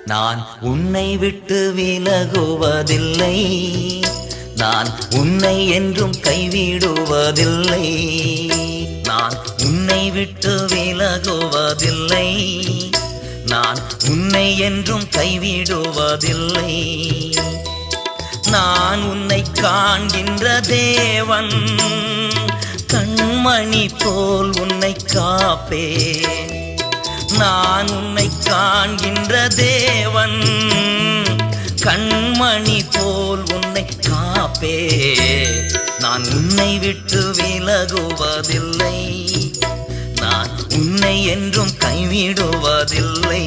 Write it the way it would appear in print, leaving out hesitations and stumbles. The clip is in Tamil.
நான் உன்னை விட்டு விலகுவதில்லை, நான் உன்னை என்றும் கைவிடுவதில்லை. நான் உன்னை விட்டு விலகுவதில்லை, நான் உன்னை என்றும் கைவிடுவதில்லை. நான் உன்னை காண்கின்ற தேவன், கண்மணி போல் உன்னை காப்பேன். நான் உன்னை காண்கின்ற தேவன், கண்மணி போல் உன்னை காப்பேன். நான் உன்னை விட்டு விலகுவதில்லை, நான் உன்னை என்றும் கைவிடுவதில்லை.